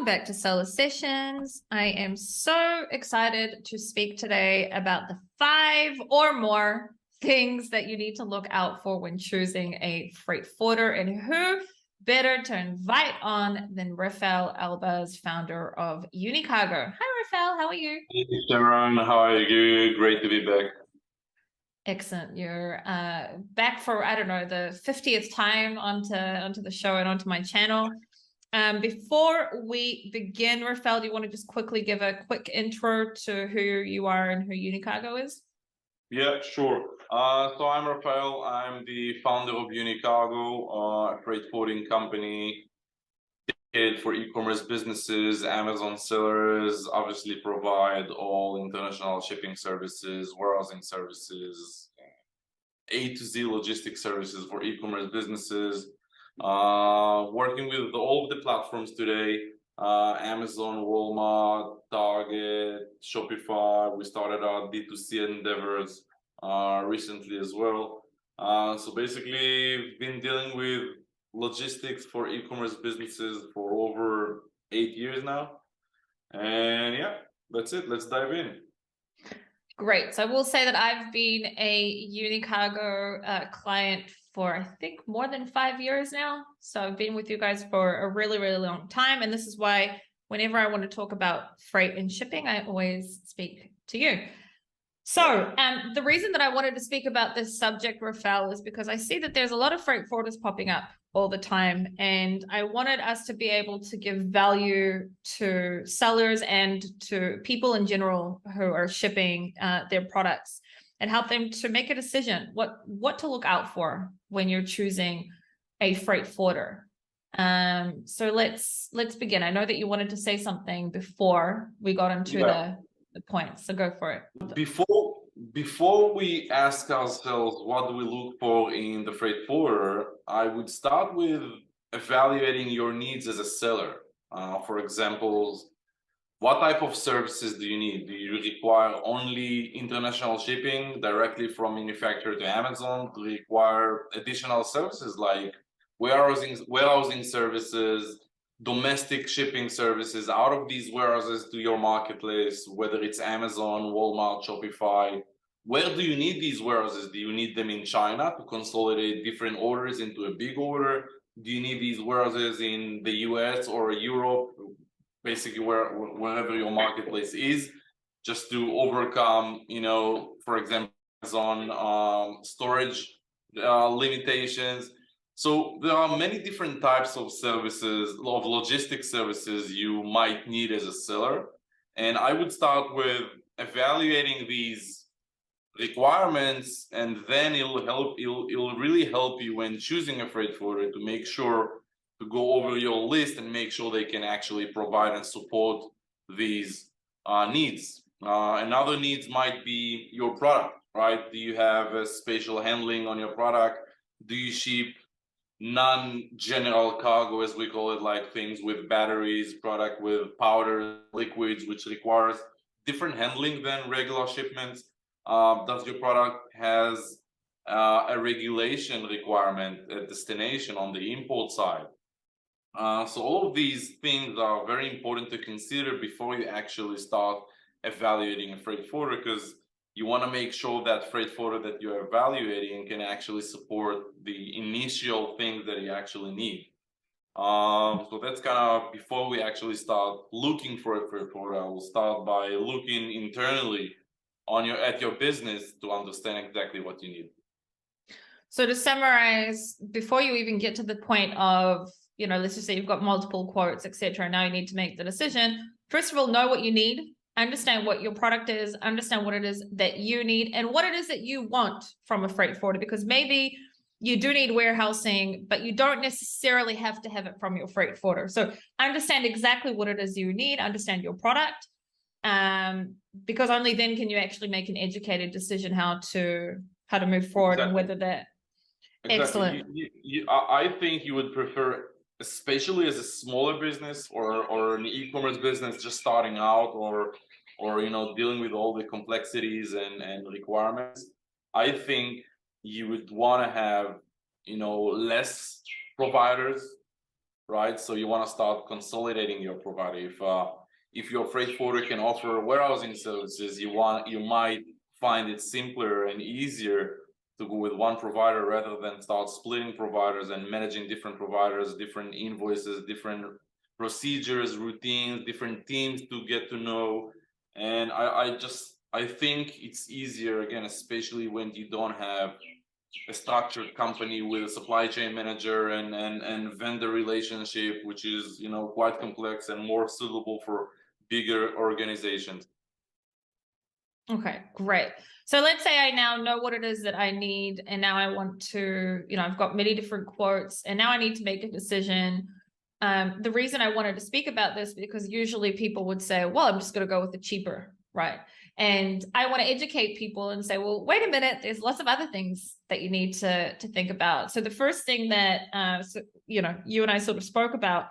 Welcome back to Solar Sessions. I am so excited to speak today about the 5 or more things that you need to look out for when choosing a freight forwarder, and who better to invite on than Refael Elbaz, founder of Unicargo. Hi, Refael. How are you? Hey, Sharon, how are you? Great to be back. Excellent. You're back for, I don't know, the 50th time onto the show and onto my channel. Before we begin, Refael, do you want to just quickly give a quick intro to who you are and who Unicargo is? Yeah, sure. So I'm Refael. I'm the founder of Unicargo, a freight forwarding company for e-commerce businesses. Amazon sellers obviously provide all international shipping services, warehousing services, A to Z logistics services for e-commerce businesses. Working with all of the platforms today, Amazon, Walmart, Target, Shopify. We started our D2C endeavors recently as well. So basically, we've been dealing with logistics for e-commerce businesses for over 8 years now. And yeah, that's it. Let's dive in. Great. So I will say that I've been a Unicargo client for, I think, more than 5 years now. So I've been with you guys for a really, really long time. And this is why whenever I want to talk about freight and shipping, I always speak to you. So the reason that I wanted to speak about this subject, Refael, is because I see that there's a lot of freight forwarders popping up all the time. And I wanted us to be able to give value to sellers and to people in general who are shipping their products, and help them to make a decision what to look out for when you're choosing a freight forwarder. So let's begin. I know that you wanted to say something before we got into the points, so go for it. Before we ask ourselves what do we look for in the freight forwarder, I would start with evaluating your needs as a seller. For example, what type of services do you need? Do you require only international shipping directly from manufacturer to Amazon? Do you require additional services like warehousing services, domestic shipping services out of these warehouses to your marketplace, whether it's Amazon, Walmart, Shopify? Where do you need these warehouses? Do you need them in China to consolidate different orders into a big order? Do you need these warehouses in the US or Europe, basically wherever your marketplace is, just to overcome, for example, Amazon storage limitations? So there are many different types of services, of logistics services you might need as a seller. And I would start with evaluating these requirements, and then it'll really help you when choosing a freight forwarder to make sure to go over your list and make sure they can actually provide and support these needs. Another needs might be your product, right? Do you have a spatial handling on your product? Do you ship non-general cargo, as we call it, like things with batteries, product with powder, liquids, which requires different handling than regular shipments? Does your product has a regulation requirement at destination on the import side? So all of these things are very important to consider before you actually start evaluating a freight forwarder, because you want to make sure that freight forwarder that you're evaluating can actually support the initial things that you actually need. So that's kind of before we actually start looking for a freight forwarder. I will start by looking internally at your business to understand exactly what you need. So to summarize, before you even get to the point of, let's just say you've got multiple quotes, etc. Now you need to make the decision. First of all, know what you need, understand what your product is, understand what it is that you need, and what it is that you want from a freight forwarder, because maybe you do need warehousing, but you don't necessarily have to have it from your freight forwarder. So understand exactly what it is you need, understand your product, because only then can you actually make an educated decision how to move forward. Exactly. And whether that. Exactly. Excellent. I think you would prefer, especially as a smaller business or an e-commerce business just starting out, or dealing with all the complexities and requirements. I think you would want to have less providers right? So you want to start consolidating your provider. If your freight forwarder can offer warehousing services, you might find it simpler and easier to go with one provider rather than start splitting providers and managing different providers, different invoices, different procedures, routines, different teams to get to know. And I think it's easier, again, especially when you don't have a structured company with a supply chain manager and vendor relationship, which is, you know, quite complex and more suitable for bigger organizations. Okay, great. So let's say I now know what it is that I need, and now I want to, you know, I've got many different quotes, and now I need to make a decision. The reason I wanted to speak about this, because usually people would say, well, I'm just going to go with the cheaper, right? And I want to educate people and say, well, wait a minute, there's lots of other things that you need to think about. So the first thing that, you know, you and I sort of spoke about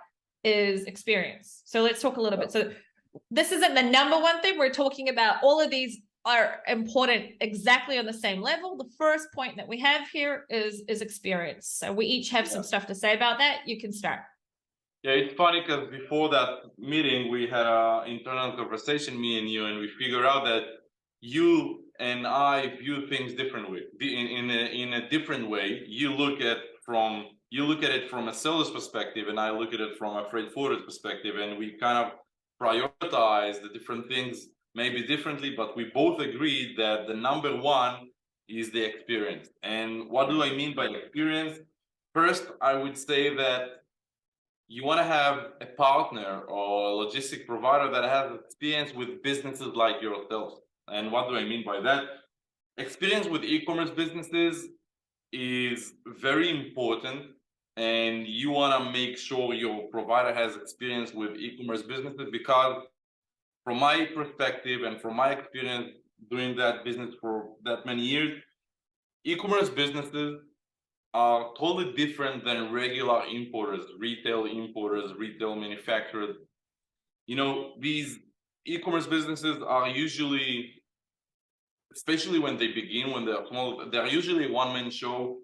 is experience. So let's talk a little bit. So this isn't the number one thing. We're talking about all of these are important exactly on the same level. The first point that we have here is experience. So we each have some stuff to say about that. You can start. Yeah, it's funny because before that meeting, we had an internal conversation, me and you, and we figured out that you and I view things differently. In a different way. You look at it from a seller's perspective, and I look at it from a freight forwarder's perspective, and we kind of prioritize the different things maybe differently, but we both agreed that the number one is the experience. And what do I mean by experience? First, I would say that you want to have a partner or a logistic provider that has experience with businesses like yourself. And what do I mean by that? Experience with e-commerce businesses is very important, and you want to make sure your provider has experience with e-commerce businesses, because from my perspective and from my experience doing that business for that many years, e-commerce businesses are totally different than regular importers, retail manufacturers. You know, these e-commerce businesses are usually, especially when they begin, when they're small, they're usually a one-man show.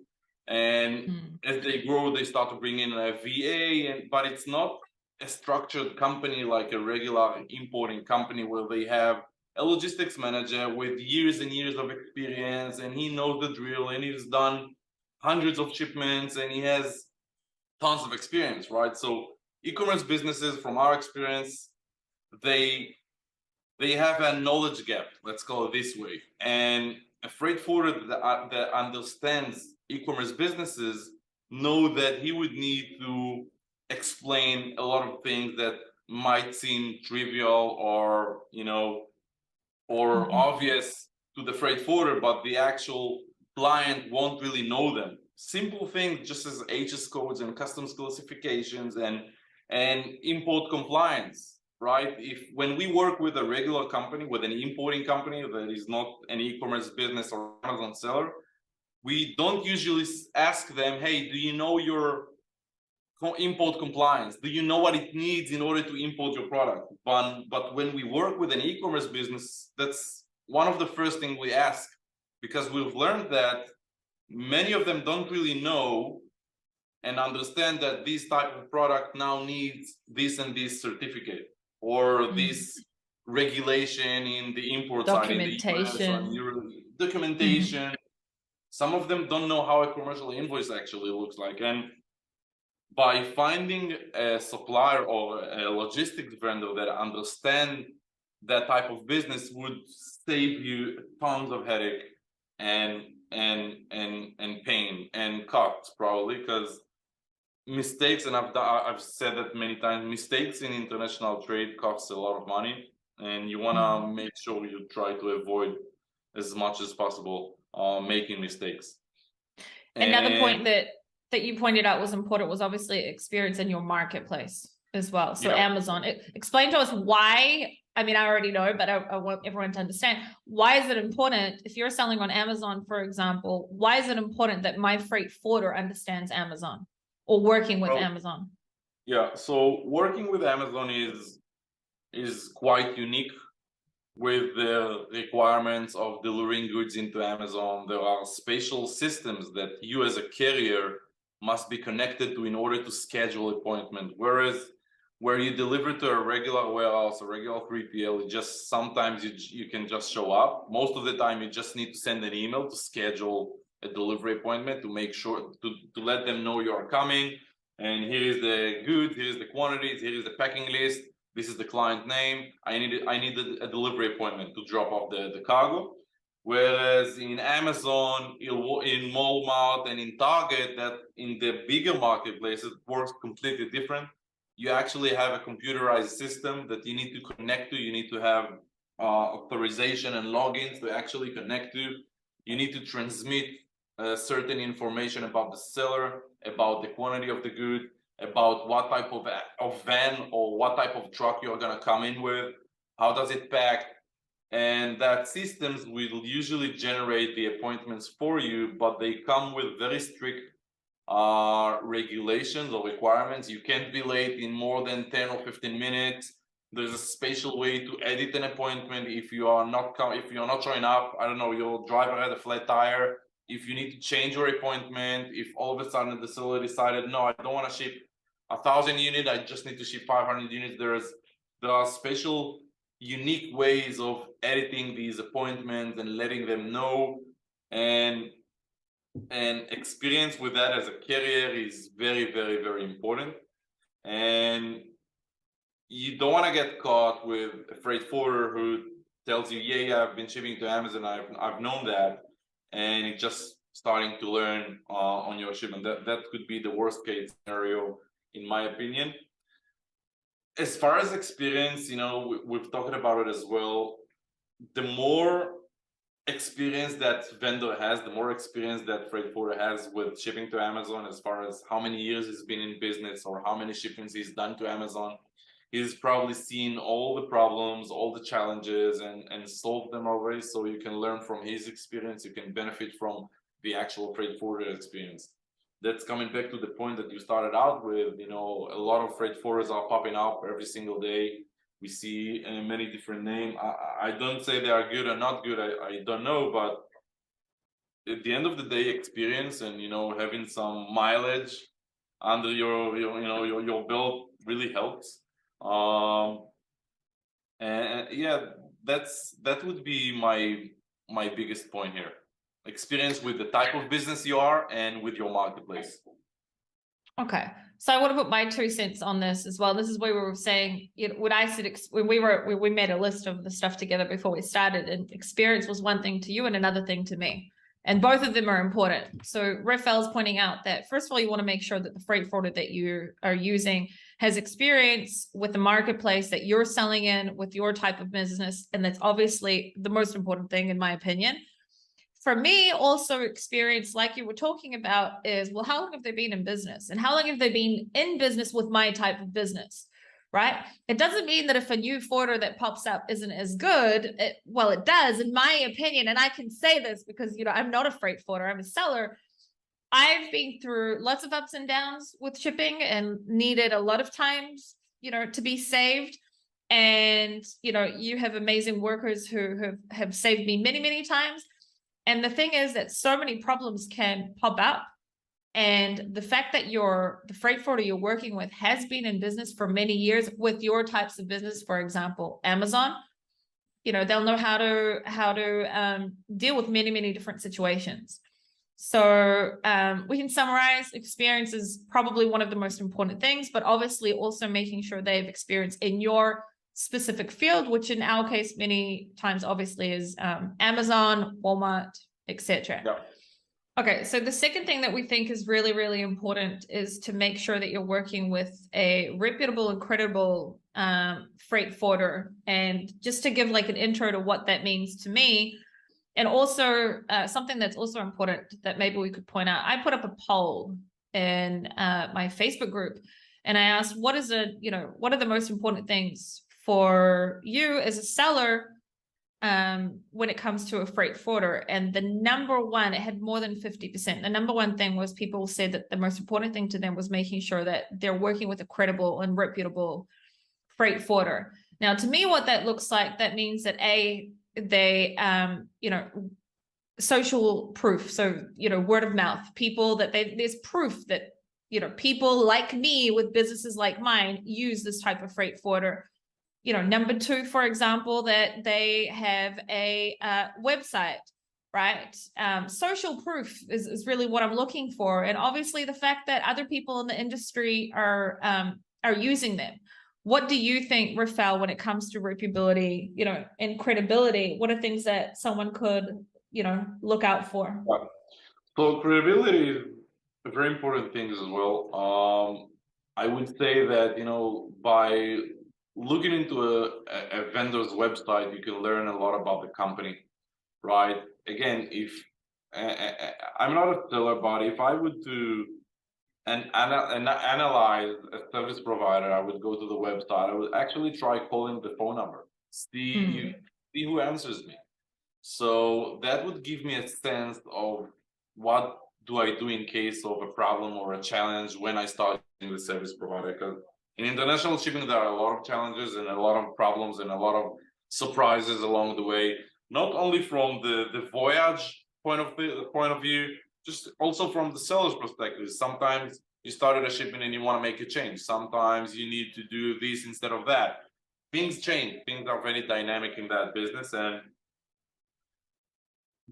And as they grow, they start to bring in a VA, but it's not a structured company like a regular importing company where they have a logistics manager with years and years of experience, and he knows the drill, and he's done hundreds of shipments, and he has tons of experience, right? So e-commerce businesses, from our experience, they have a knowledge gap, let's call it this way. And a freight forwarder that understands e-commerce businesses know that he would need to explain a lot of things that might seem trivial or, you know, or obvious to the freight forwarder, but the actual client won't really know them. Simple things just as HS codes and customs classifications and import compliance, right? If when we work with a regular company, with an importing company that is not an e-commerce business or Amazon seller, we don't usually ask them, hey, do you know your import compliance? Do you know what it needs in order to import your product? But when we work with an e-commerce business, that's one of the first things we ask, because we've learned that many of them don't really know and understand that this type of product now needs this and this certificate or this regulation in the import side, in the US, documentation. Some of them don't know how a commercial invoice actually looks like. And by finding a supplier or a logistics vendor that understand that type of business would save you tons of headache and pain and costs, probably, because mistakes, and I've said that many times, mistakes in international trade costs a lot of money, and you want to make sure you try to avoid as much as possible making mistakes. Another point that you pointed out was important was obviously experience in your marketplace as well. So Amazon, explain to us why. I mean, I already know, but I want everyone to understand, why is it important if you're selling on Amazon, for example, why is it important that my freight forwarder understands Amazon or working with Amazon? Yeah, so working with Amazon is quite unique with the requirements of delivering goods into Amazon. There are special systems that you as a carrier must be connected to in order to schedule appointment. Whereas where you deliver to a regular warehouse, a regular 3PL, it just sometimes you can just show up. Most of the time, you just need to send an email to schedule a delivery appointment to make sure to let them know you are coming. And here is the goods, here is the quantities, here is the packing list. This is the client name. I need a delivery appointment to drop off the cargo. Whereas in Amazon, in Walmart, and in Target, that in the bigger marketplaces works completely different. You actually have a computerized system that you need to connect to. You need to have authorization and logins to actually connect to. You need to transmit certain information about the seller, about the quantity of the good, about what type of van or what type of truck you're going to come in with, how does it pack. And that systems will usually generate the appointments for you, but they come with very strict regulations or requirements. You can't be late in more than 10 or 15 minutes. There's a special way to edit an appointment if you are not showing up. I don't know, your driver had a flat tire. If you need to change your appointment, if all of a sudden the seller decided, no, I don't want to ship 1,000 units, I just need to ship 500 units. There are special unique ways of editing these appointments and letting them know, and experience with that as a carrier is very, very, very important. And you don't want to get caught with a freight forwarder who tells you, yeah, I've been shipping to Amazon, I've known that, and it's just starting to learn on your shipment. That could be the worst case scenario, in my opinion. As far as experience, we've talked about it as well. The more experience that vendor has, the more experience that freight forwarder has with shipping to Amazon, as far as how many years he's been in business or how many shipments he's done to Amazon, he's probably seen all the problems, all the challenges, and solved them already. So you can learn from his experience, you can benefit from the actual freight forwarder experience. That's coming back to the point that you started out with. A lot of freight forwarders are popping up every single day. We see many different names. I don't say they are good or not good. I don't know, but at the end of the day, experience and having some mileage under your belt really helps. And yeah, that would be my biggest point here. Experience with the type of business you are and with your marketplace. Okay, so I want to put my 2 cents on this as well. This is where we were saying, when I said when we made a list of the stuff together before we started, and experience was one thing to you and another thing to me, and both of them are important. So Refael's pointing out that first of all, you want to make sure that the freight forwarder that you are using has experience with the marketplace that you're selling in with your type of business, and that's obviously the most important thing in my opinion. For me, also experience, like you were talking about, is, well, how long have they been in business? And how long have they been in business with my type of business, right? It doesn't mean that if a new forwarder that pops up isn't as good, it does, in my opinion. And I can say this because, I'm not a freight forwarder, I'm a seller. I've been through lots of ups and downs with shipping and needed a lot of times, to be saved. And, you have amazing workers who have saved me many, many times. And the thing is that so many problems can pop up. And the fact that the freight forwarder you're working with has been in business for many years with your types of business, for example, Amazon, they'll know how to deal with many, many different situations. So we can summarize, experience is probably one of the most important things, but obviously also making sure they have experience in your specific field, which in our case many times obviously is Amazon, Walmart, etc. Yeah. Okay, so the second thing that we think is really, really important is to make sure that you're working with a reputable and credible freight forwarder. And just to give like an intro to what that means to me, and also something that's also important that maybe we could point out, I put up a poll in my Facebook group, and I asked, what are the most important things for you as a seller when it comes to a freight forwarder? And the number one, it had more than 50%. The number one thing was people said that the most important thing to them was making sure that they're working with a credible and reputable freight forwarder. Now, to me, what that looks like, that means that they social proof. So, word of mouth, people that there's proof that, people like me with businesses like mine use this type of freight forwarder. Number two, for example, that they have a website, right? Social proof is really what I'm looking for. And obviously the fact that other people in the industry are using them. What do you think, Refael, when it comes to reputability, and credibility? What are things that someone could, look out for? Yeah. So credibility is a very important thing as well. I would say that, by looking into a vendor's website, you can learn a lot about the company, right? Again, if I'm not a seller, but if I would do and analyze a service provider, I would go to the website. I would actually try calling the phone number, see who answers me. So that would give me a sense of what do I do in case of a problem or a challenge when I start using the service provider. Because in international shipping, there are a lot of challenges and a lot of problems and a lot of surprises along the way. Not only from the voyage point of view, just also from the seller's perspective. Sometimes you started a shipment and you want to make a change. Sometimes you need to do this instead of that. Things change. Things are very dynamic in that business, and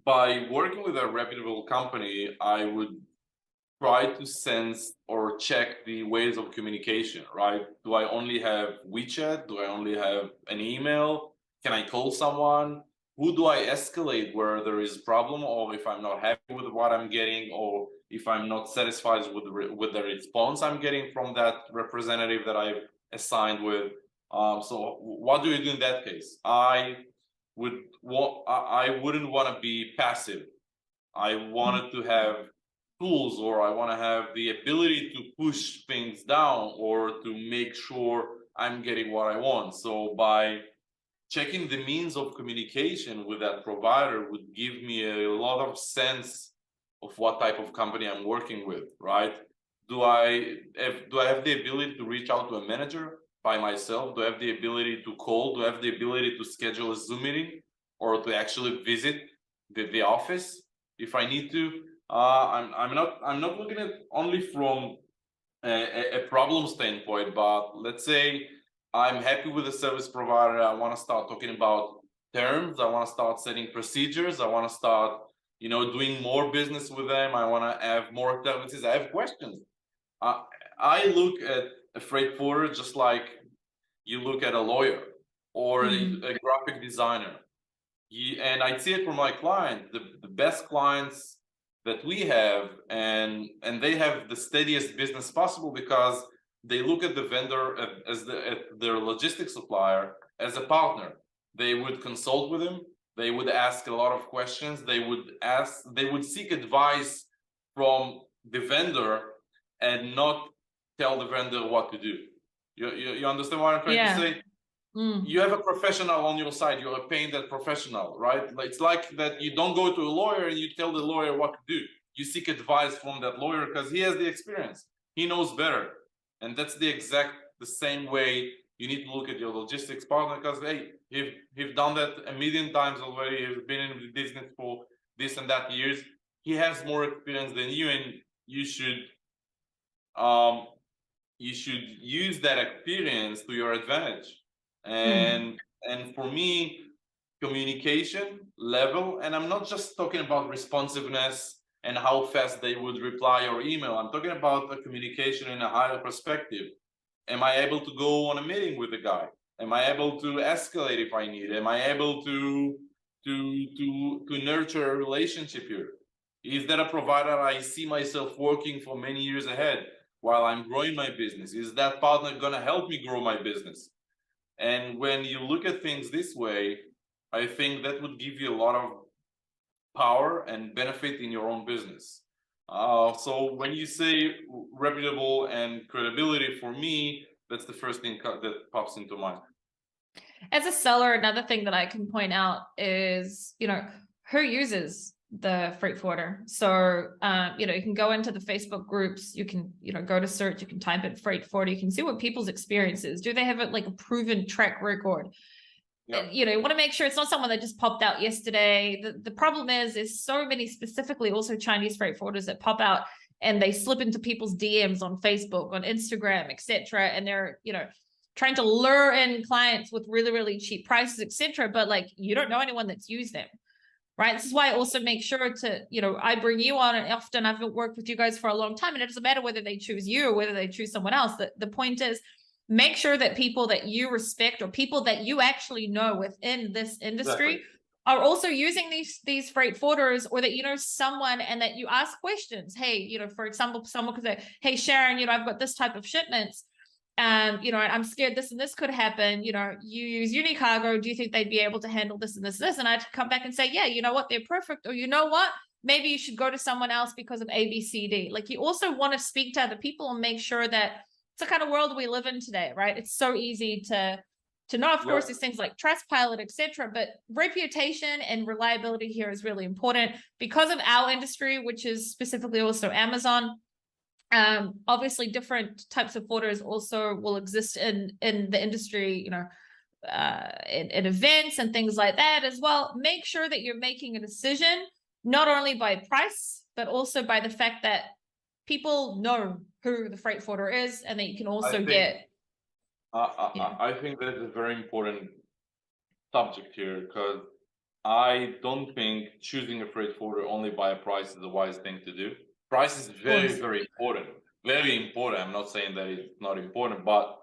by working with a reputable company, I would try to sense or check the ways of communication, right? Do I only have WeChat? Do I only have an email? Can I call someone? Who do I escalate where there is a problem, or if I'm not happy with what I'm getting, or if I'm not satisfied with the response I'm getting from that representative that I've assigned with? So what do you do in that case? I wouldn't want to be passive. I wanted to have tools, or I want to have the ability to push things down or to make sure I'm getting what I want. So by checking the means of communication with that provider would give me a lot of sense of what type of company I'm working with, right? Do I have the ability to reach out to a manager by myself? Do I have the ability to call? Do I have the ability to schedule a Zoom meeting or to actually visit the office if I need to? I'm not looking at only from a problem standpoint, but let's say I'm happy with the service provider. I want to start talking about terms. I want to start setting procedures. I want to start, doing more business with them. I want to have more services. I have questions. I look at a freight forwarder just like you look at a lawyer or a graphic designer. And I see it from my client, the best clients that we have, and they have the steadiest business possible because they look at the vendor as their logistics supplier as a partner. They would consult with him. They would ask a lot of questions. They would seek advice from the vendor and not tell the vendor what to do. You understand what I'm trying to say? You have a professional on your side. You're paying that professional, right? It's like that you don't go to a lawyer and you tell the lawyer what to do. You seek advice from that lawyer because he has the experience. He knows better. And that's the same way you need to look at your logistics partner, because hey, he's done that a million times already. He's been in the business for this and that years. He has more experience than you, and you should use that experience to your advantage. And for me, communication level, and I'm not just talking about responsiveness and how fast they would reply your email. I'm talking about the communication in a higher perspective. Am I able to go on a meeting with the guy? Am I able to escalate if I need? Am I able to nurture a relationship here? Is that a provider I see myself working for many years ahead while I'm growing my business? Is that partner going to help me grow my business? And when you look at things this way, I think that would give you a lot of power and benefit in your own business. So when you say reputable and credibility, for me, that's the first thing that pops into mind. As a seller, another thing that I can point out is, who uses the freight forwarder. So, you can go into the Facebook groups, you can, go to search, you can type in freight forwarder, you can see what people's experience is. Do they have a proven track record? Yeah. you want to make sure it's not someone that just popped out yesterday. The problem is so many, specifically also Chinese freight forwarders, that pop out and they slip into people's DMs on Facebook, on Instagram, etc. And they're, trying to lure in clients with really, really cheap prices, etc. But like, you don't know anyone that's used them. Right. This is why I also make sure to, I bring you on, and often I've worked with you guys for a long time, and it doesn't matter whether they choose you or whether they choose someone else. The point is, make sure that people that you respect or people that you actually know within this industry are also using these freight forwarders, or that someone, and that you ask questions. Hey, for example, someone could say, hey Sharon, I've got this type of shipments. I'm scared this and this could happen. You use Unicargo. Do you think they'd be able to handle this and this and this? And I'd come back and say, yeah, you know what, they're perfect. Or you know what, maybe you should go to someone else because of A, B, C, D. Like, you also want to speak to other people and make sure that it's the kind of world we live in today, right? It's so easy to know, of course, there's things like Trustpilot, etc. But reputation and reliability here is really important because of our industry, which is specifically also Amazon. Obviously different types of forwarders also will exist in the industry, in events and things like that as well. Make sure that you're making a decision not only by price, but also by the fact that people know who the freight forwarder is, and that you can also I think that is a very important subject here, because I don't think choosing a freight forwarder only by a price is the wise thing to do. Price is very, very important. Very important. I'm not saying that it's not important, but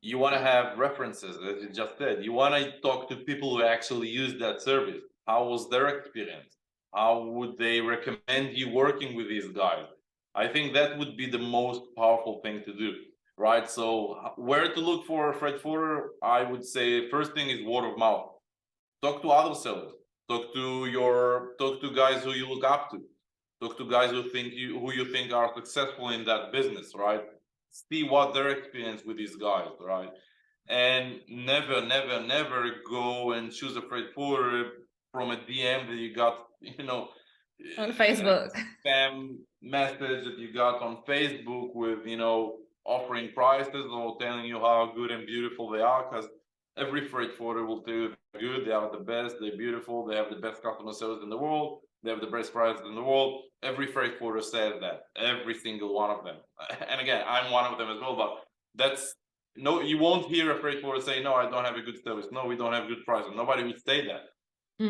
you want to have references, as you just said. You want to talk to people who actually use that service. How was their experience? How would they recommend you working with these guys? I think that would be the most powerful thing to do, right? So where to look for a freight forwarder? I would say first thing is word of mouth. Talk to other sellers. Talk to guys who you look up to. Talk to guys who you think are successful in that business, right? See what their experience with these guys, right? And never, never, never go and choose a freight forwarder from a DM that you got, on Facebook, spam message that you got on Facebook with, offering prices or telling you how good and beautiful they are, because every freight forwarder will tell you they're good, they are the best, they're beautiful, they have the best customer service in the world, they have the best prices in the world. Every freight forwarder says that, every single one of them. And again, I'm one of them as well, but you won't hear a freight forwarder say, no, I don't have a good service, no, we don't have good prices. Nobody would say that.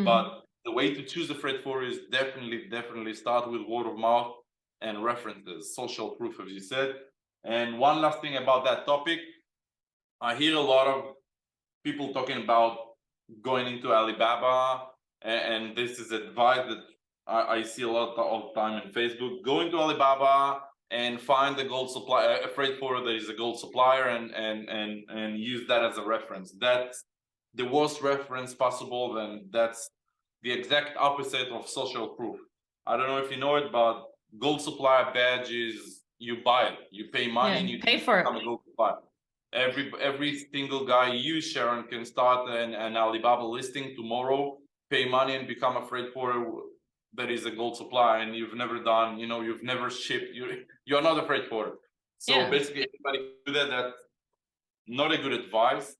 But the way to choose a freight forwarder is definitely start with word of mouth and references, social proof, as you said. And one last thing about that topic, I hear a lot of people talking about going into Alibaba, and this is advice that I see a lot of time in Facebook. Go into Alibaba and find the gold supplier, a freight forwarder that is a gold supplier, and use that as a reference. That's the worst reference possible. Then that's the exact opposite of social proof. I don't know if you know it, but gold supplier badge is you buy it, you pay money, and you pay for it. Become a gold supplier. Every single guy you, Sharon, can start an Alibaba listing tomorrow, pay money, and become a freight forwarder that is a gold supplier, and you've never done, you've never shipped, you're not a freight forwarder. So basically, everybody can do that. That's not a good advice.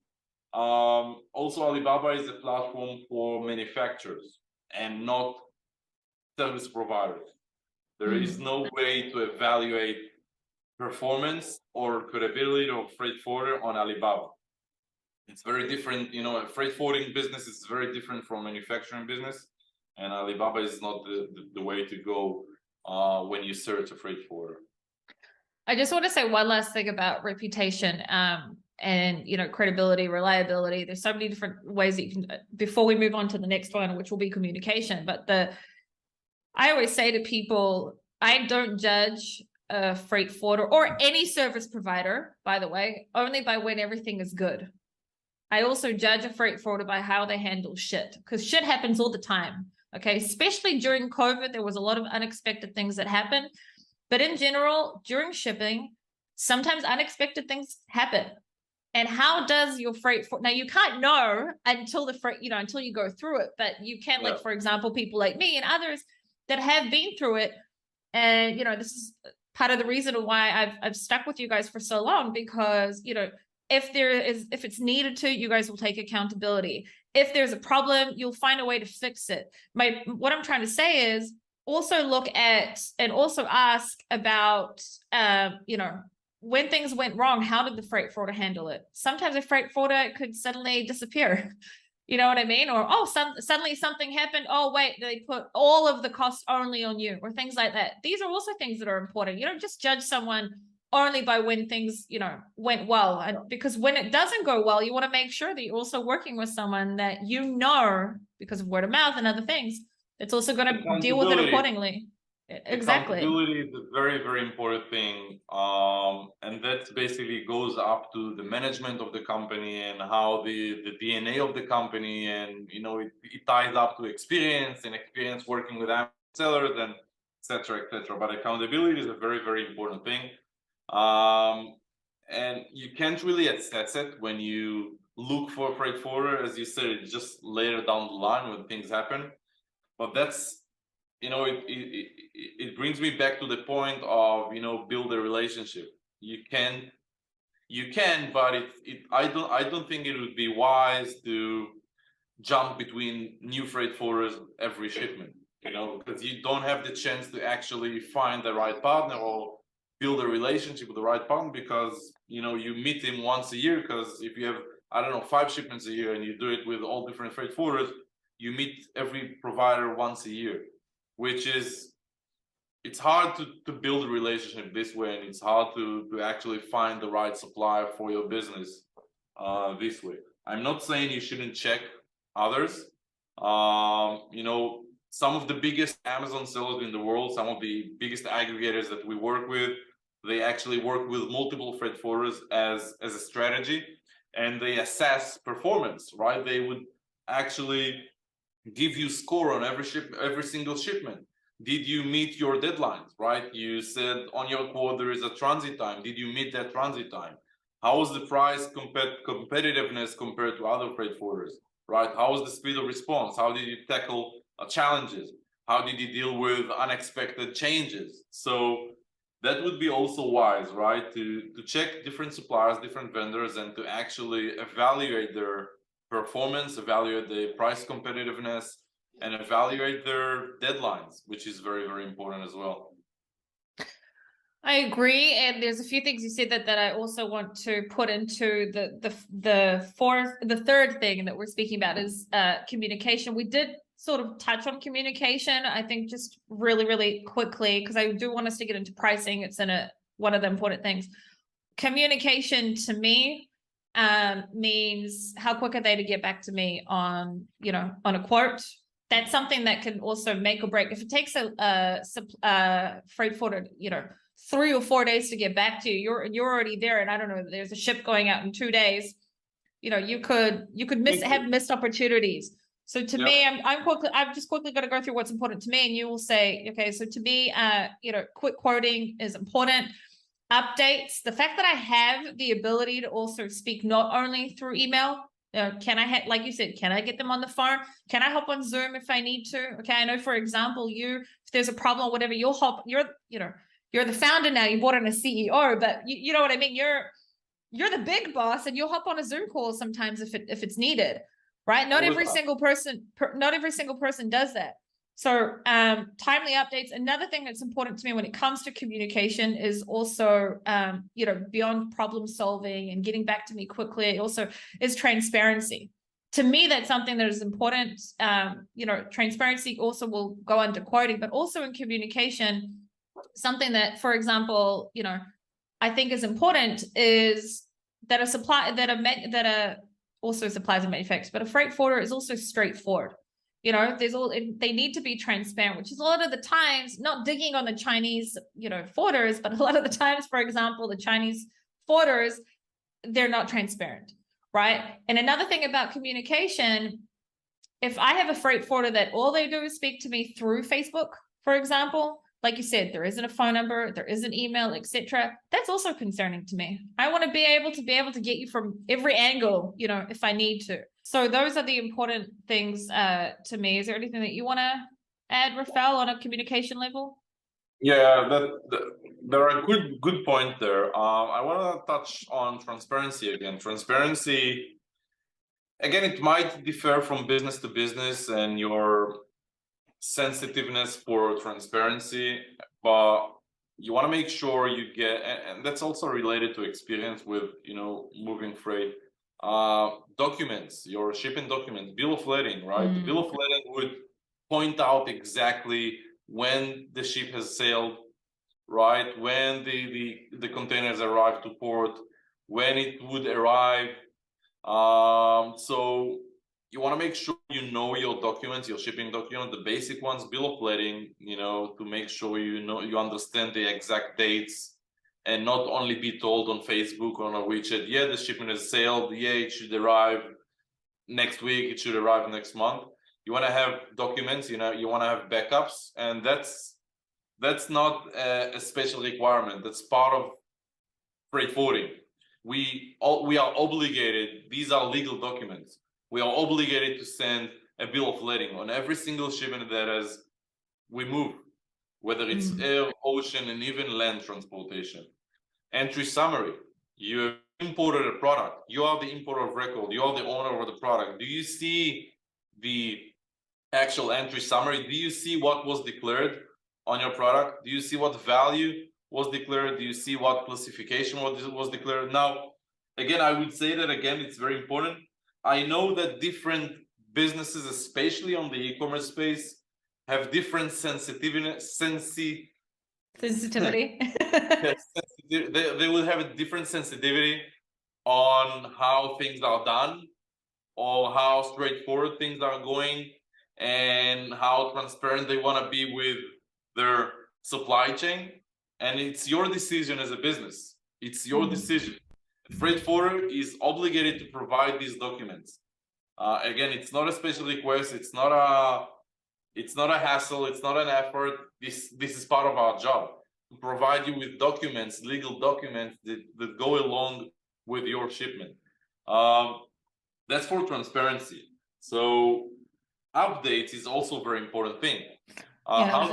Also, Alibaba is a platform for manufacturers and not service providers. There is no way to evaluate performance or credibility of freight forwarder on Alibaba. It's very different. A freight forwarding business is very different from manufacturing business, and Alibaba is not the way to go when you search a freight forwarder. I just want to say one last thing about reputation and credibility, reliability. There's so many different ways that you can, before we move on to the next one, which will be communication. But I always say to people, I don't judge a freight forwarder or any service provider, by the way, only by when everything is good. I also judge a freight forwarder by how they handle shit, because shit happens all the time. Okay, especially during COVID, there was a lot of unexpected things that happened. But in general, during shipping, sometimes unexpected things happen. And how does your freight now you can't know until the freight, until you go through it, but you can, like, for example, people like me and others that have been through it. And, this is part of the reason why I've stuck with you guys for so long, because, If it's needed to, you guys will take accountability. If there's a problem, you'll find a way to fix it. What I'm trying to say is also look at and also ask about, when things went wrong, how did the freight forwarder handle it? Sometimes a freight forwarder could suddenly disappear. You know what I mean? Or, suddenly something happened. Oh, wait, they put all of the costs only on you, or things like that. These are also things that are important. You don't just judge someone only by when things, went well. And because when it doesn't go well, you want to make sure that you're also working with someone that because of word of mouth and other things, it's also going to deal with it accordingly. Exactly. Accountability is a very, very important thing. And that basically goes up to the management of the company and how the DNA of the company, and it ties up to experience working with sellers and etc. etc. But accountability is a very, very important thing. And you can't really assess it when you look for a freight forwarder, as you said, it's just later down the line when things happen. But that's it brings me back to the point of build a relationship. You can, but I don't think it would be wise to jump between new freight forwarders every shipment, because you don't have the chance to actually find the right partner or build a relationship with the right partner, because you meet him once a year. Because if you have, I don't know, 5 shipments a year and you do it with all different freight forwarders, you meet every provider once a year, which is, it's hard to build a relationship this way, and it's hard to actually find the right supplier for your business this way. I'm not saying you shouldn't check others. Some of the biggest Amazon sellers in the world, some of the biggest aggregators that we work with, they actually work with multiple freight forwarders as a strategy, and they assess performance, right? They would actually give you score on every single shipment. Did you meet your deadlines, right? You said on your quote there is a transit time. Did you meet that transit time? How was the price competitiveness compared to other freight forwarders, right? How was the speed of response? How did you tackle challenges? How did you deal with unexpected changes? So that would be also wise, right? To check different suppliers, different vendors, and to actually evaluate their performance, evaluate the price competitiveness, and evaluate their deadlines, which is very, very important as well. I agree, and there's a few things you said that I also want to put into the third thing that we're speaking about is communication. We did sort of touch on communication, I think, just really, really quickly, because I do want us to get into pricing. It's one of the important things. Communication to me means how quick are they to get back to me on a quote. That's something that can also make or break. If it takes a freight forwarder 3 or 4 days to get back to you, you're already there, and I don't know, there's a ship going out in 2 days, you could have missed opportunities. So to me, I'm just quickly going to go through what's important to me, and you will say, okay, so to me, quick quoting is important. Updates, the fact that I have the ability to also speak not only through email, like you said, can I get them on the phone? Can I hop on Zoom if I need to? Okay, I know, for example, if there's a problem or whatever, you're the founder now, you brought in a CEO, but you know what I mean? You're the big boss, and you'll hop on a Zoom call sometimes if it's needed, right? Not every single person does that. So timely updates. Another thing that's important to me when it comes to communication is also, beyond problem solving and getting back to me quickly, it also is transparency. To me, that's something that is important. Transparency also will go under quoting, but also in communication, something that, for example, I think is important is that also supplies and manufacturers, but a freight forwarder is also straightforward. They need to be transparent, which is a lot of the times not digging on the Chinese, forwarders, but a lot of the times, for example, the Chinese forwarders, they're not transparent, right? And another thing about communication, if I have a freight forwarder that all they do is speak to me through Facebook, for example, like you said, there isn't a phone number, there isn't email, etc. That's also concerning to me. I want to be able to get you from every angle, if I need to. So those are the important things to me. Is there anything that you want to add, Refael, on a communication level? Yeah, there are good point there. I want to touch on transparency again. Transparency, again, it might differ from business to business and your sensitiveness for transparency, but you want to make sure you get, and that's also related to experience with, moving freight. Documents, your shipping documents, bill of lading, right? The bill of lading would point out exactly when the ship has sailed, right? When the containers arrive to port, when it would arrive. So you want to make sure you know your documents, your shipping document, the basic ones, bill of lading, to make sure you understand the exact dates and not only be told on Facebook or on a WeChat, yeah, the shipment has sailed, yeah, it should arrive next week, it should arrive next month. You want to have documents, you want to have backups, and that's not a special requirement. That's part of freight forwarding. We are obligated, these are legal documents. We are obligated to send a bill of lading on every single shipment that we move, whether it's air, ocean, and even land transportation. Entry summary. You have imported a product. You are the importer of record. You are the owner of the product. Do you see the actual entry summary? Do you see what was declared on your product? Do you see what value was declared? Do you see what classification was declared? Now, again, I would say that again, it's very important. I know that different businesses, especially on the e-commerce space, have different sensitivity. They will have a different sensitivity on how things are done, or how straightforward things are going, and how transparent they want to be with their supply chain. And it's your decision as a business. It's your decision. Freight forwarder is obligated to provide these documents. Again, it's not a special request. It's not a hassle. It's not an effort. This is part of our job, to provide you with documents, legal documents that go along with your shipment. That's for transparency. So updates is also a very important thing. How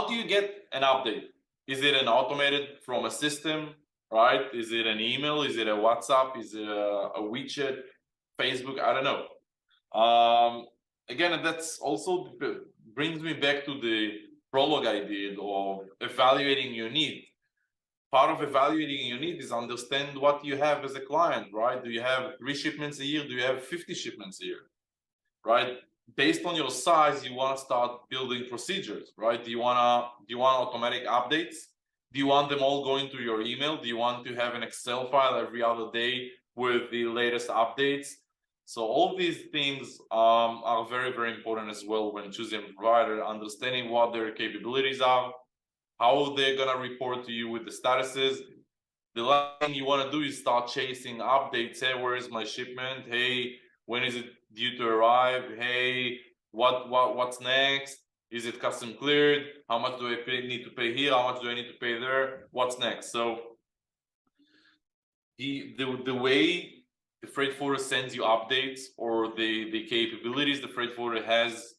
do you get an update? Is it an automated from a system, right? Is it an email? Is it a WhatsApp? Is it a WeChat, Facebook? I don't know. Again, that's also brings me back to the prologue I did of evaluating your need. Part of evaluating your need is understand what you have as a client, right? Do you have 3 shipments a year? Do you have 50 shipments a year, right? Based on your size, you want to start building procedures, right? Do you want automatic updates? Do you want them all going to your email? Do you want to have an Excel file every other day with the latest updates? So all these things are very, very important as well when choosing a provider, understanding what their capabilities are, how they're gonna report to you with the statuses. The last thing you want to do is start chasing updates. Hey, where is my shipment? Hey, when is it due to arrive? Hey, what's next? Is it custom cleared? How much do I need to pay here? How much do I need to pay there? What's next? So the way the freight forwarder sends you updates, or the capabilities the freight forwarder has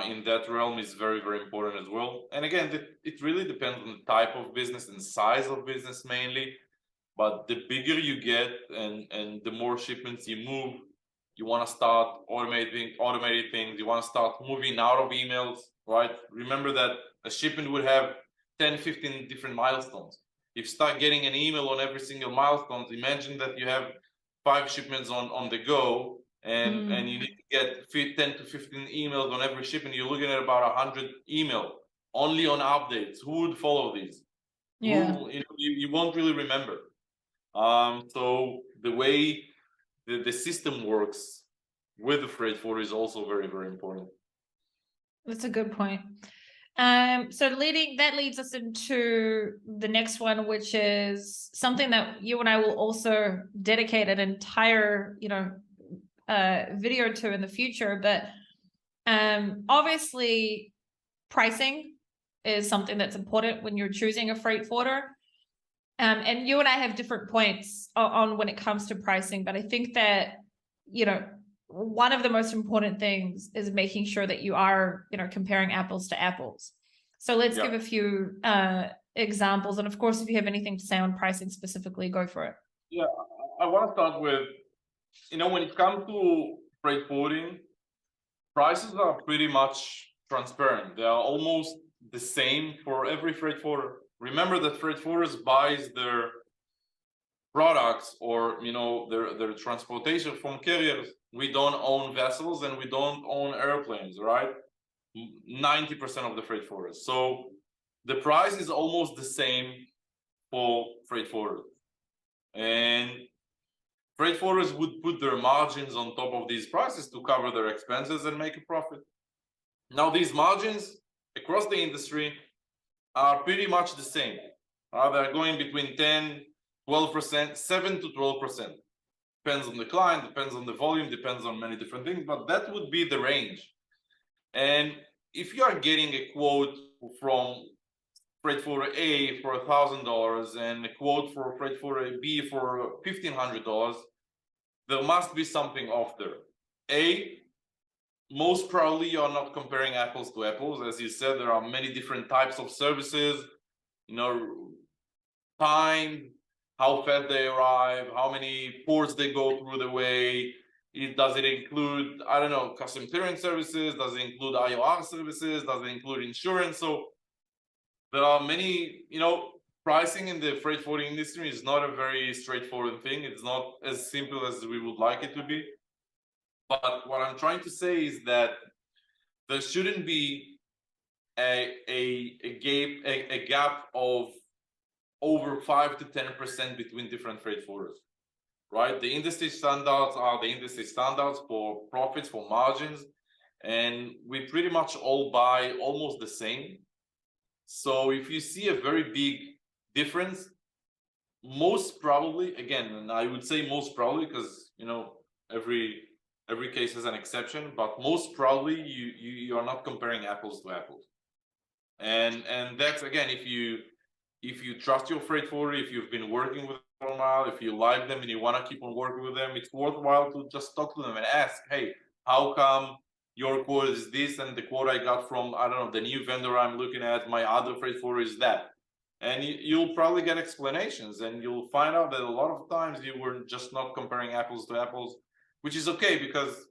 in that realm, is very, very important as well. And again, it really depends on the type of business and size of business mainly. But the bigger you get and the more shipments you move, you want to start automating things. You want to start moving out of emails, right? Remember that a shipment would have 10, 15 different milestones. If you start getting an email on every single milestone, imagine that you have 5 shipments on the go, and you need to get 10 to 15 emails on every shipment. You're looking at about 100 emails only on updates. Who would follow these? Yeah. You won't really remember. So the way the system works with the freight forwarder is also very, very important. That's a good point. So that leads us into the next one, which is something that you and I will also dedicate an entire, video to in the future. But obviously, pricing is something that's important when you're choosing a freight forwarder. And you and I have different points on when it comes to pricing, but I think that, one of the most important things is making sure that you are, comparing apples to apples. So let's give a few examples. And of course, if you have anything to say on pricing specifically, go for it. Yeah, I want to start with, when it comes to freight forwarding, prices are pretty much transparent. They are almost the same for every freight forwarder. Remember that freight forwarders buys their products or their transportation from carriers. We don't own vessels and we don't own airplanes, right? 90% of the freight forwarders. So the price is almost the same for freight forwarders. And freight forwarders would put their margins on top of these prices to cover their expenses and make a profit. Now, these margins across the industry are pretty much the same. They're going between 10, 12%, 7 to 12%. Depends on the client, depends on the volume, depends on many different things, but that would be the range. And if you are getting a quote from freight forwarder A for $1,000 and a quote for freight forwarder B for $1,500, there must be something off there. Most probably you're not comparing apples to apples. As you said, there are many different types of services, time, how fast they arrive, how many ports they go through the way. Does it include, I don't know, custom clearing services? Does it include IOR services? Does it include insurance? So there are many, pricing in the freight forwarding industry is not a very straightforward thing. It's not as simple as we would like it to be. But what I'm trying to say is that there shouldn't be a gap of over 5 to 10% between different freight forwarders, right? The industry standards are the industry standards for profits, for margins, and we pretty much all buy almost the same. So if you see a very big difference, most probably, again, and I would say most probably because every case has an exception, but most probably you are not comparing apples to apples. And that's, again, if you trust your freight forwarder, if you've been working with them for a while, if you like them and you want to keep on working with them, it's worthwhile to just talk to them and ask, hey, how come your quote is this and the quote I got from, I don't know, the new vendor I'm looking at, my other freight forwarder is that? And you'll probably get explanations, and you'll find out that a lot of times you were just not comparing apples to apples, which is okay because,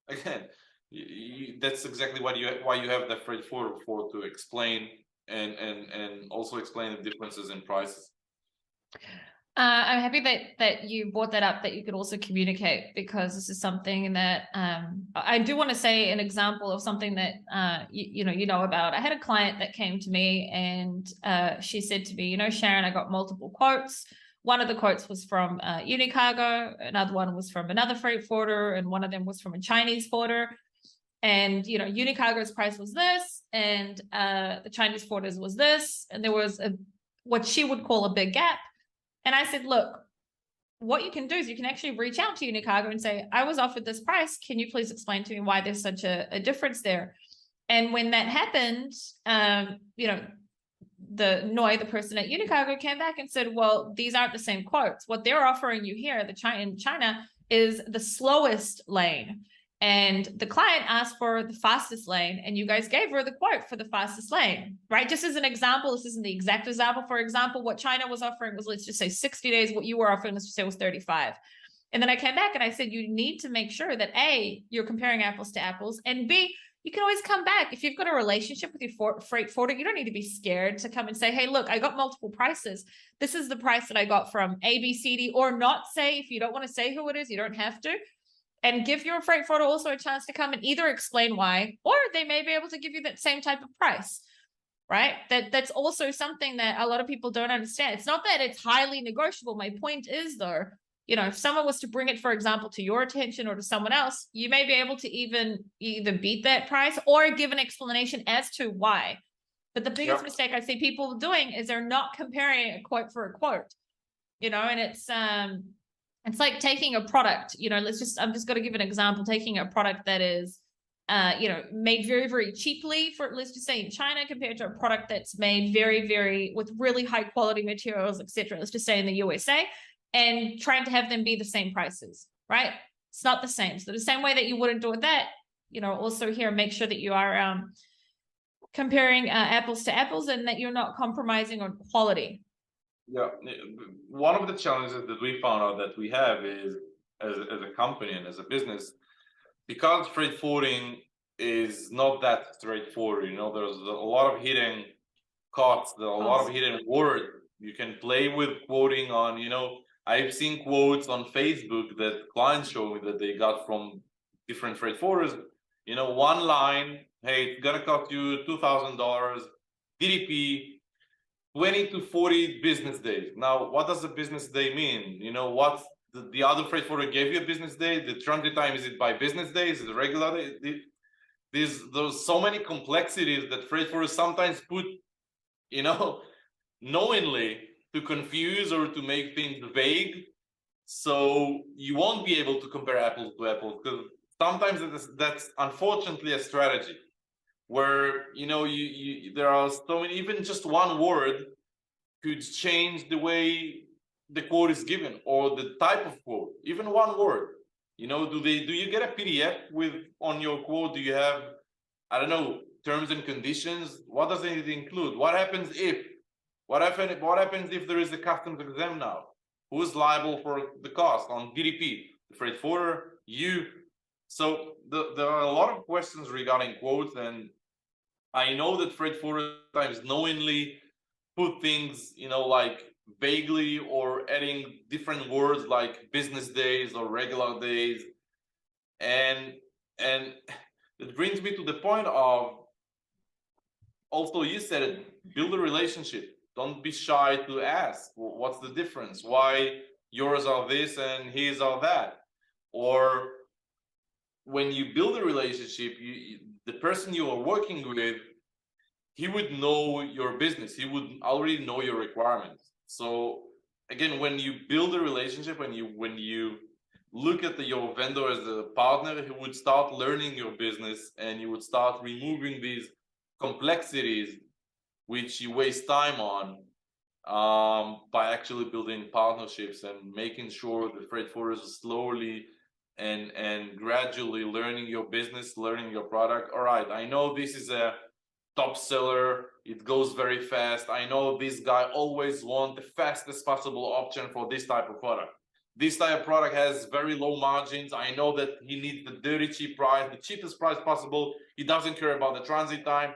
again, that's exactly why you have that freight forwarder for, to explain and also explain the differences in prices. I'm happy that you brought that up, that you could also communicate, because this is something that I do want to say an example of something that you know about. I had a client that came to me and she said to me, Sharon, I got multiple quotes. One of the quotes was from Unicargo, another one was from another freight forwarder, and one of them was from a Chinese forwarder. And Unicargo's price was this, and the Chinese forwarders was this, and there was what she would call a big gap. And I said, look, what you can do is you can actually reach out to Unicargo and say, I was offered this price. Can you please explain to me why there's such a difference there? And when that happened, the person at Unicargo came back and said, well, these aren't the same quotes. What they're offering you here, in China, is the slowest lane. And the client asked for the fastest lane, and you guys gave her the quote for the fastest lane, right? Just as an example, this isn't the exact example. For example, what China was offering was, let's just say 60 days. What you were offering, let's just say, was 35. And then I came back and I said, you need to make sure that A, you're comparing apples to apples, and B, you can always come back. If you've got a relationship with your freight forwarder, you don't need to be scared to come and say, hey, look, I got multiple prices. This is the price that I got from A, B, C, D, or not say. If you don't want to say who it is, you don't have to. And give your freight forwarder also a chance to come and either explain why, or they may be able to give you that same type of price, right? That's also something that a lot of people don't understand. It's not that it's highly negotiable. My point is, though, if someone was to bring it, for example, to your attention or to someone else, you may be able to even either beat that price or give an explanation as to why. But the biggest mistake I see people doing is they're not comparing a quote for a quote, and it's like taking a product, I'm just going to give an example, taking a product that is, made very, very cheaply for, let's just say in China, compared to a product that's made very, very, with really high quality materials, etc. Let's just say in the USA, and trying to have them be the same prices, right? It's not the same. So the same way that you wouldn't do with that, also here, make sure that you are comparing apples to apples, and that you're not compromising on quality. Yeah, one of the challenges that we found out that we have is as a company and as a business, because freight forwarding is not that straightforward. There's a lot of hidden costs, there are a lot of hidden words. You can play with quoting on, I've seen quotes on Facebook that clients show me that they got from different freight forwarders. One line, hey, it's gonna cost you $2,000 DDP, 20 to 40 business days. Now, what does a business day mean? What's the other freight forwarder gave you a business day? The transit time, is it by business days? Is it regular day? There's so many complexities that freight forwarders sometimes put, knowingly to confuse or to make things vague. So you won't be able to compare apples to apples, because sometimes that's unfortunately a strategy where there are so many, even just one word could change the way the quote is given or the type of quote. Even one word, do you get a PDF on your quote? Do you have, I don't know, terms and conditions? What does it include? What happens if if there is a customs exam now? Who's liable for the cost on DDP? The freight forwarder, you. So there are a lot of questions regarding quotes, and I know that freight forwarders sometimes knowingly put things, like vaguely, or adding different words like business days or regular days. And it brings me to the point of, also you said it, build a relationship. Don't be shy to ask, what's the difference? Why yours are this and his are that? Or when you build a relationship, the person you are working with, he would know your business. He would already know your requirements. So again, when you build a relationship, when you look at your vendor as a partner, he would start learning your business, and you would start removing these complexities which you waste time on, by actually building partnerships and making sure the freight forwarders are slowly and gradually learning your business, learning your product. All right, I know this is a top seller, it goes very fast. I know this guy always wants the fastest possible option for this type of product. This type of product has very low margins. I know that he needs the dirty cheap price, the cheapest price possible. He doesn't care about the transit time.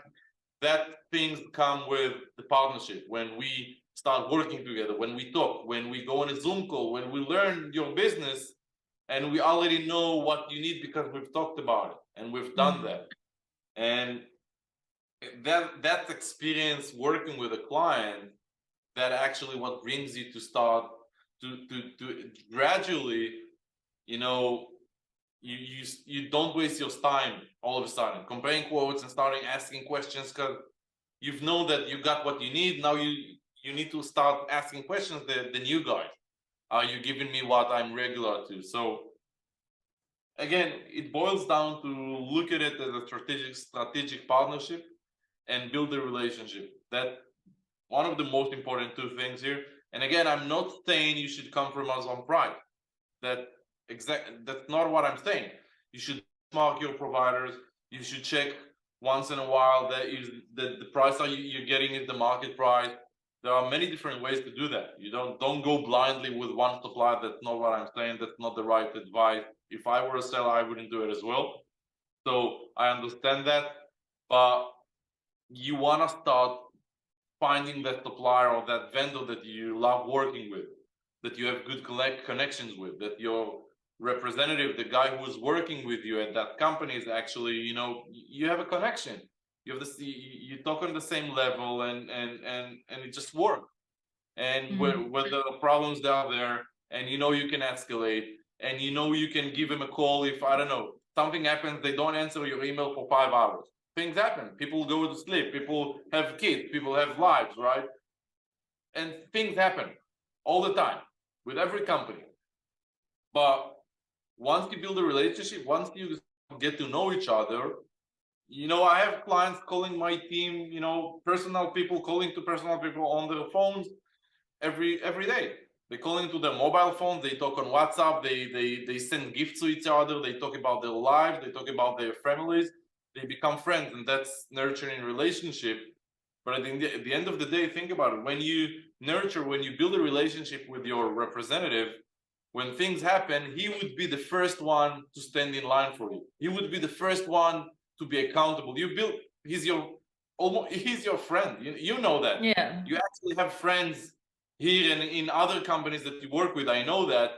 That things come with the partnership. When we start working together, when we talk, when we go on a Zoom call, when we learn your business, and we already know what you need because we've talked about it and we've done that. And that experience working with a client, that actually what brings you to start to gradually, you don't waste your time all of a sudden comparing quotes and starting asking questions, because you've known that you got what you need. Now you need to start asking questions, the new guys. Are you giving me what I'm regular to? So again, it boils down to look at it as a strategic partnership and build a relationship. That one of the most important two things here. And again, I'm not saying you should compromise on price. That's not what I'm saying. You should mark your providers. You should check once in a while that the price you're getting is the market price. There are many different ways to do that. You don't go blindly with one supplier. That's not what I'm saying. That's not the right advice. If I were a seller, I wouldn't do it as well. So I understand that, but you want to start finding that supplier or that vendor that you love working with, that you have good connections with, that your representative, the guy who's working with you at that company, is actually, you have a connection. You have you talk on the same level, and it just works. And where the problems that are there, and you can escalate, and you can give him a call if, I don't know, something happens, they don't answer your email for 5 hours. Things happen. People go to sleep. People have kids. People have lives, right? And things happen all the time with every company. But once you build a relationship, once you get to know each other, I have clients calling my team, personal people calling to personal people on their phones every day. They call into their mobile phones. They talk on WhatsApp. They send gifts to each other. They talk about their lives. They talk about their families. they become friends, and that's nurturing relationship. But at the end of the day, think about it. When you nurture, when you build a relationship with your representative, when things happen, he would be the first one to stand in line for you. He would be the first one to be accountable. He's your friend. You know that. Yeah. You actually have friends here and in other companies that you work with. I know that.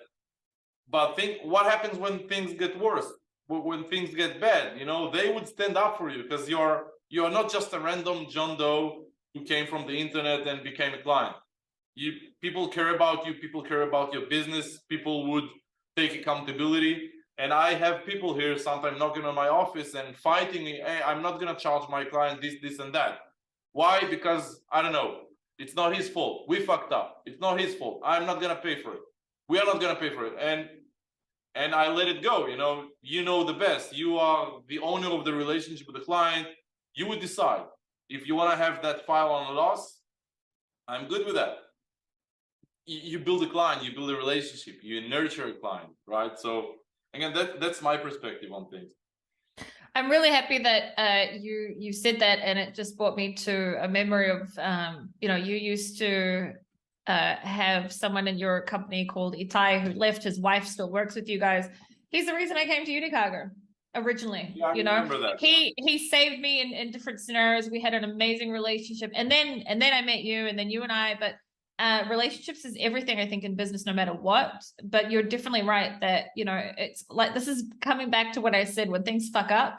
But think what happens when things get worse, when things get bad. They would stand up for you because you're not just a random John Doe who came from the internet and became a client. People care about you, people care about your business, people would take accountability. And I have people here sometimes knocking on my office and fighting me. Hey, I'm not gonna charge my client this and that. Why? Because I don't know, it's not his fault. We fucked up. It's not his fault. I'm not gonna pay for it. We are not gonna pay for it. And I let it go. You know the best. You are the owner of the relationship with the client. You would decide if you want to have that file on a loss. I'm good with that. You build a client, you build a relationship, you nurture a client, right? So again, that's my perspective on things. I'm really happy that you said that, and it just brought me to a memory of you used to have someone in your company called Itai who left. His wife still works with you guys. He's the reason I came to Unicargo originally. Yeah, I remember that. He saved me in different scenarios. We had an amazing relationship, and then I met you, and then you and I. But relationships is everything, I think, in business, no matter what. But you're definitely right that it's like, this is coming back to what I said, when things fuck up,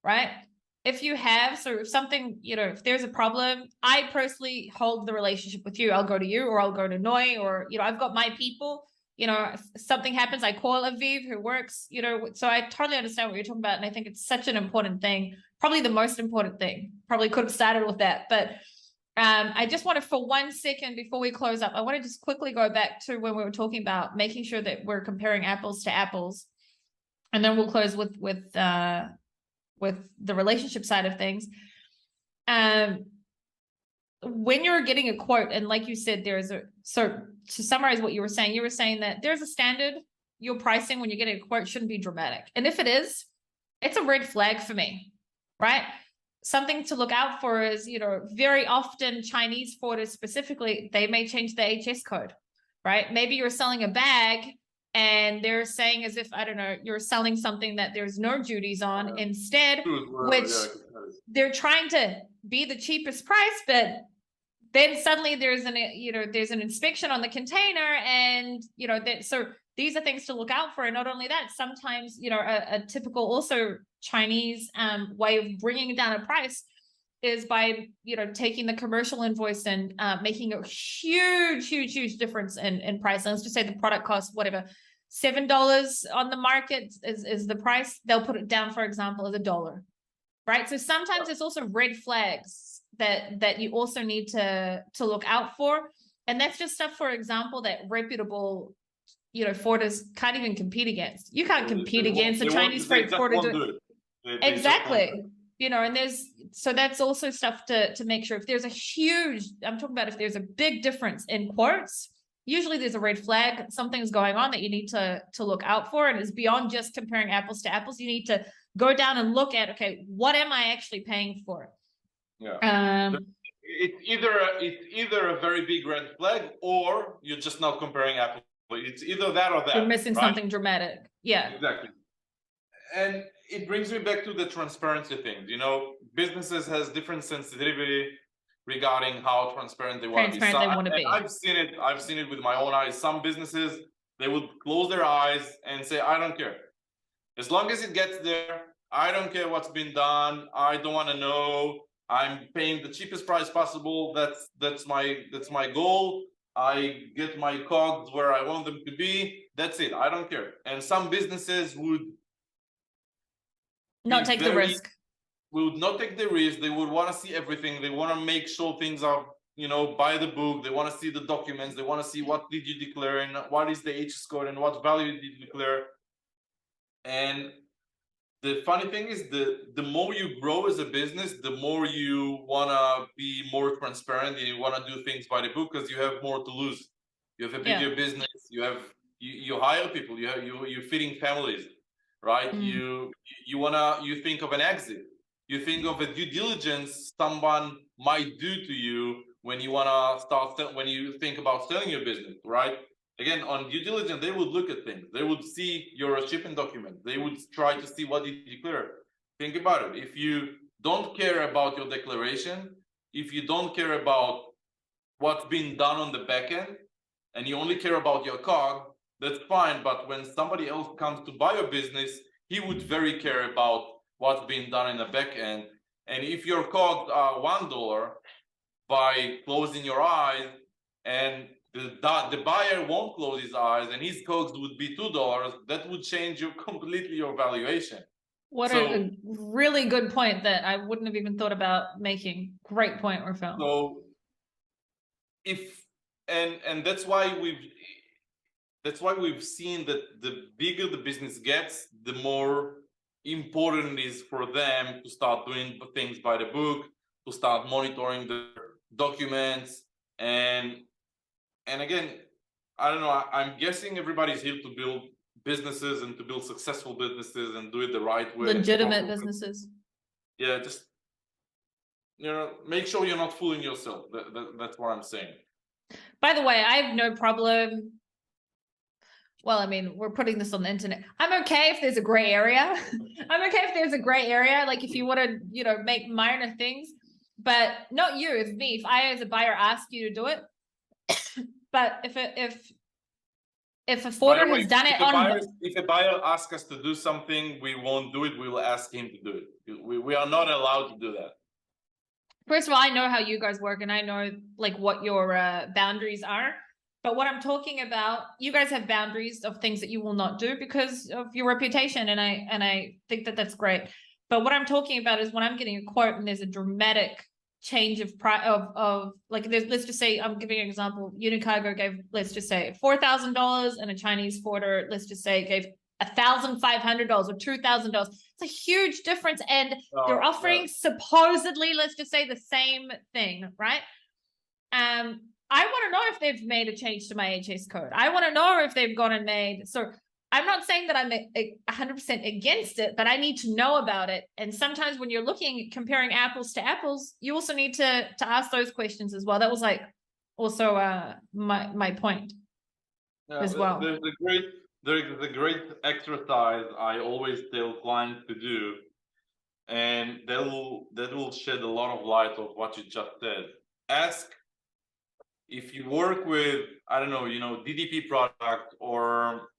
right? If you have, so if something, if there's a problem, I personally hold the relationship with you. I'll go to you, or I'll go to Noi, or I've got my people. If something happens, I call Aviv, who works, so I totally understand what you're talking about. And I think it's such an important thing, probably the most important thing. Probably could have started with that. But I just want to, for 1 second before we close up, I want to just quickly go back to when we were talking about making sure that we're comparing apples to apples. And then we'll close with the relationship side of things. When you're getting a quote, and like you said, so to summarize what you were saying that there's a standard. Your pricing when you're getting a quote shouldn't be dramatic. And if it is, it's a red flag for me, right? Something to look out for is, very often Chinese forwarders specifically, they may change the HS code, right? Maybe you're selling a bag and they're saying, as if, I don't know, you're selling something that there's no duties on instead, which they're trying to be the cheapest price, but then suddenly there's an inspection on the container, and so these are things to look out for. And not only that, sometimes a typical also Chinese way of bringing down a price is by taking the commercial invoice and making a huge difference in price. Let's just say the product costs whatever $7 on the market is the price. They'll put it down, for example, as $1, right? So sometimes it's also red flags that you also need to look out for. And that's just stuff, for example, that reputable forwarders can't even compete against. You can't compete against the Chinese freight forwarder. Exactly. And so that's also stuff to make sure. If there's I'm talking about if there's a big difference in quotes, usually there's a red flag. Something's going on that you need to look out for. And it's beyond just comparing apples to apples. You need to go down and look at, okay, what am I actually paying for? Yeah. It's either a very big red flag, or you're just not comparing apples. It's either that or that. You're missing something dramatic. Yeah. Exactly. And it brings me back to the transparency thing. Businesses has different sensitivity regarding how transparent they want to be. I've seen it with my own eyes. Some businesses, they would close their eyes and say, I don't care. As long as it gets there, I don't care what's been done. I don't want to know. I'm paying the cheapest price possible. That's my goal. I get my cogs where I want them to be. That's it. I don't care. And some businesses would not take the risk. Would not take the risk. They would want to see everything. They want to make sure things are, by the book. They want to see the documents. They want to see what did you declare and what is the HS code and what value did you declare. And the funny thing is, the more you grow as a business, the more you want to be more transparent and you want to do things by the book, because you have more to lose. You have a bigger business. You hire people. You're feeding families, right? You think of an exit. you think of a due diligence someone might do to you when you want to start, when you think about selling your business, right? Again, on due diligence, they would look at things. They would see your shipping document. They would try to see what you declare. Think about it. If you don't care about your declaration, if you don't care about what's been done on the back end, and you only care about your COG, that's fine. But when somebody else comes to buy your business, he would very care about what's being done in the back end. And if your COGS are $1 by closing your eyes, and the buyer won't close his eyes and his COGS would be $2, that would change completely your valuation. What a really good point that I wouldn't have even thought about making. Great point, Refael. So and that's why we've seen that the bigger the business gets, the more important it is for them to start doing things by the book, to start monitoring the documents, and again, I don't know, I'm guessing everybody's here to build businesses and to build successful businesses and do it the right way. Legitimate businesses. Yeah, just make sure you're not fooling yourself. That's what I'm saying. By the way, I have no problem. Well, I mean, we're putting this on the internet. I'm okay if there's a gray area. I'm okay if there's a gray area, like if you want to, make minor things, but not you, it's me. If I as a buyer ask you to do it, but if a forwarder has done it on, if a buyer asks us to do something, we won't do it. We will ask him to do it. We are not allowed to do that. First of all, I know how you guys work, and I know like what your boundaries are. But what I'm talking about, you guys have boundaries of things that you will not do because of your reputation, and I think that that's great. But what I'm talking about is when I'm getting a quote and there's a dramatic change of price of like, let's just say, I'm giving an example. Unicargo gave, let's just say, $4,000, and a Chinese forwarder, let's just say, gave $1,500 or $2,000. It's a huge difference, and they're offering supposedly, let's just say, the same thing, right? I want to know if they've made a change to my HS code. I want to know if they've gone and made. So I'm not saying that I'm 100% against it, but I need to know about it. And sometimes when you're comparing apples to apples, you also need to ask those questions as well. That was like also my point as well. There's a great exercise I always tell clients to do, and that will shed a lot of light on what you just said. Ask, if you work with, I don't know, DDP product or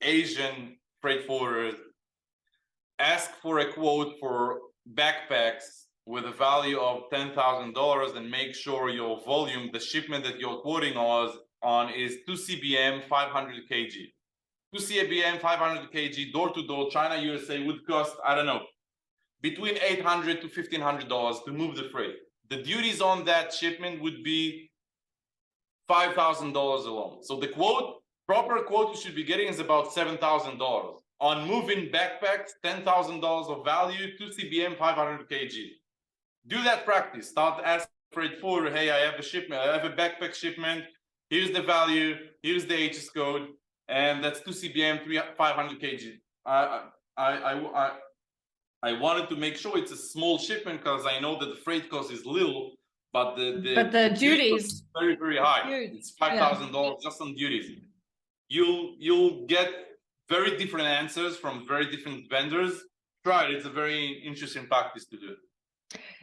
Asian freight forwarders, ask for a quote for backpacks with a value of $10,000 and make sure your volume, the shipment that you're quoting on is 2 CBM 500 kg. 2 CBM 500 kg door-to-door China, USA would cost, I don't know, between $800 to $1,500 to move the freight. The duties on that shipment would be $5,000 alone. So the proper quote you should be getting is about $7,000. On moving backpacks, $10,000 of value, 2 CBM 500 kg. Do that practice. Start asking freight forwarder, hey, I have a shipment, I have a backpack shipment. Here's the value, here's the HS code, and that's 2 CBM 500 kg. I wanted to make sure it's a small shipment because I know that the freight cost is little, but the duties very, very high. It's $5,000 just on duties. You'll get very different answers from very different vendors. Try it. It's a very interesting practice to do.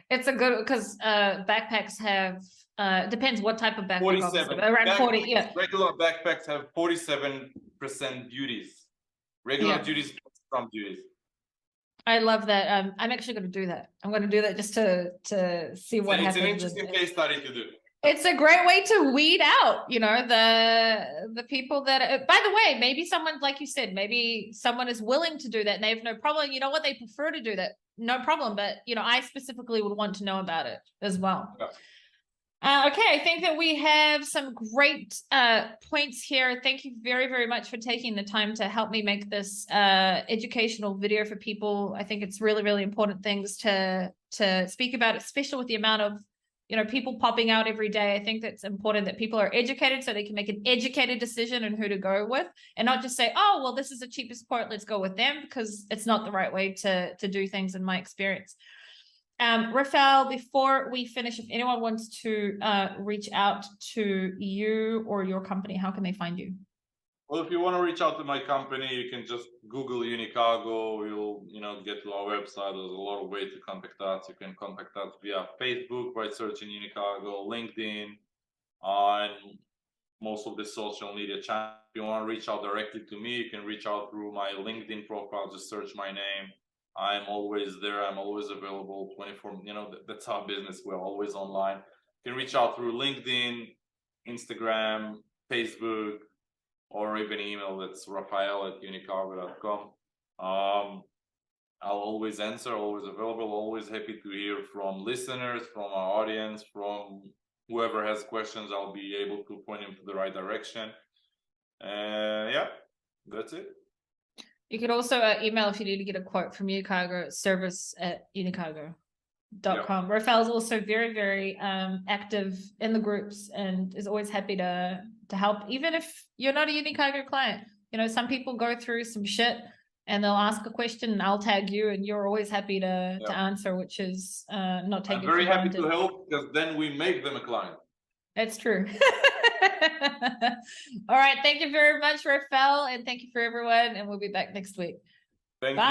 It's a good, because backpacks have depends what type of backpack. 47. Around 40. Yeah. Regular backpacks have 47% duties. Regular duties from duties. I love that. I'm actually going to do that. I'm going to do that just to see what happens. It's an interesting case study to do. It's a great way to weed out, the people that, by the way, maybe someone, like you said, maybe someone is willing to do that and they have no problem. You know what? They prefer to do that. No problem. But, I specifically would want to know about it as well. Yeah. Okay, I think that we have some great points here. Thank you very, very much for taking the time to help me make this educational video for people. I think it's really, really important things to speak about, especially with the amount of people popping out every day. I think that's important that people are educated so they can make an educated decision on who to go with, and not just say, oh, well, this is the cheapest quote, let's go with them, because it's not the right way to do things in my experience. Refael, before we finish, if anyone wants to reach out to you or your company, how can they find you? Well, if you want to reach out to my company, you can just Google Unicargo. You'll, get to our website. There's a lot of ways to contact us. You can contact us via Facebook by searching Unicargo, LinkedIn, on most of the social media channels. If you want to reach out directly to me, you can reach out through my LinkedIn profile. Just search my name. I'm always there. I'm always available 24. That's our business. We're always online. You can reach out through LinkedIn, Instagram, Facebook, or even email. That's Refael@unicargo.com. I'll always answer, always available, always happy to hear from listeners, from our audience, from whoever has questions. I'll be able to point him to the right direction. Yeah, that's it. You could also email if you need to get a quote from Unicargo, service@unicargo.com. Yeah. Refael is also very, very active in the groups and is always happy to help, even if you're not a Unicargo client. Some people go through some shit and they'll ask a question and I'll tag you, and you're always happy to answer, which is not taken for granted. I'm very happy to help, because then we make them a client. It's true. All right. Thank you very much, Refael, and thank you for everyone. And we'll be back next week. Thank you.